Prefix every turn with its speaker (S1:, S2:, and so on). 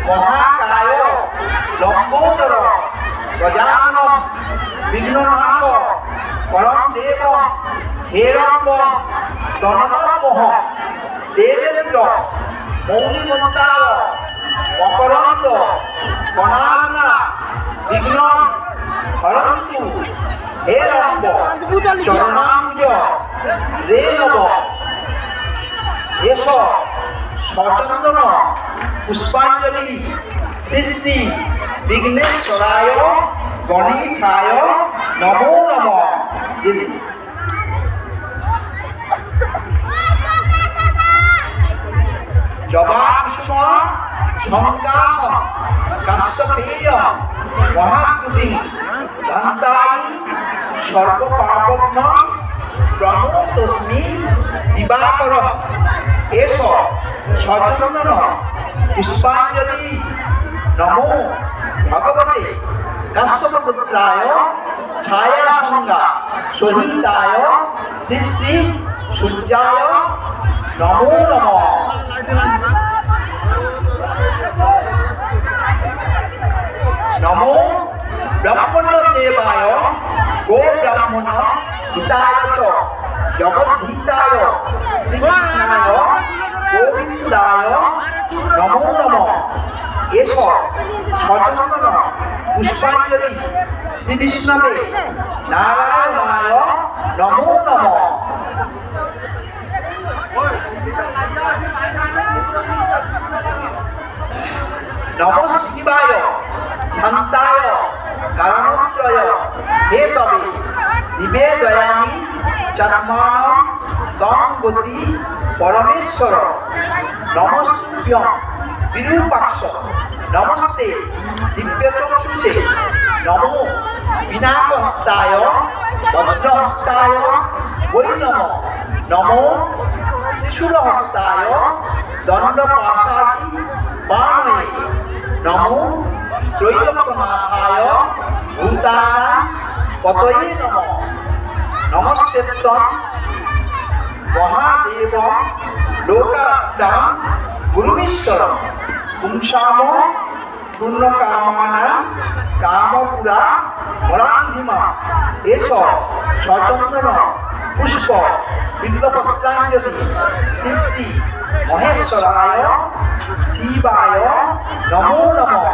S1: মহাকায় লম্বোদর গজানন বিঘ্ননাশ পরম দেব হেরম্ব তনমোহ দেবেন্দ্র মৌলিমন্তার মকরন্দ কণানা বিঘ্ন হরন্তু হেরম্ব চরণাম্বুজ রেণব এস সচন্দন পুষ্পাঞ্জলি শ্রী শ্রী বিঘ্নেশ্বরায় গণেশায় নমো নমঃ। দিদি জবাকুসুম সংকাশ কাশ্যপেয় মহাকৃতি দন্তাই সর্বপাপঘ্ন প্রণতস্মি দিবাকর এস সচন্দন পুষ্পাঞ্জলি নমো ভগবতে কাশ্যপপুত্রায় ছায়াসঙ্গা সহিতায় শ্রী শ্রী সূর্যায় নমো নমঃ। নমো ব্রহ্মণ দেবায় গো ব্রাহ্মণ হিতায় চ জগদ্ধিতায় শ্রীকৃষ্ণায় গোবিন্দায় নমো নমঃ। এস সচন্দন পুষ্পাঞ্জলি শ্রী বিষ্ণবে নারায়ণায় নমো নমঃ। নমঃ শিবায় শান্তায় কারণত্রয় হে তবে নিবেদয়ামি চাত্মানম তং গতি পরমেশ্বর। নমস্তুভ্যং বিরূপাক্ষ নমস্তে দিব্যচক্ষুষে নমো বিনাকহস্তায় বজ্রহস্তায় বৈ নমঃ। নমো ত্রিশূলহস্তায় দণ্ডপাশাসি বাণয়ে নমো ত্রৈলোক্যনাথায় ভূতানাং পতয়ে নমঃ। নমস্তেত্বং মহাদেবং লোকাত্মাং গুরুমীশ্বরং পুংসাম পূর্ণকামানাং কামপুরা মরান্ধিমা। এস সচন্দন পুষ্প বিল্বপত্রাঞ্জলি শ্রী শ্রী মহেশ্বরায় শিবায় নমো নমঃ।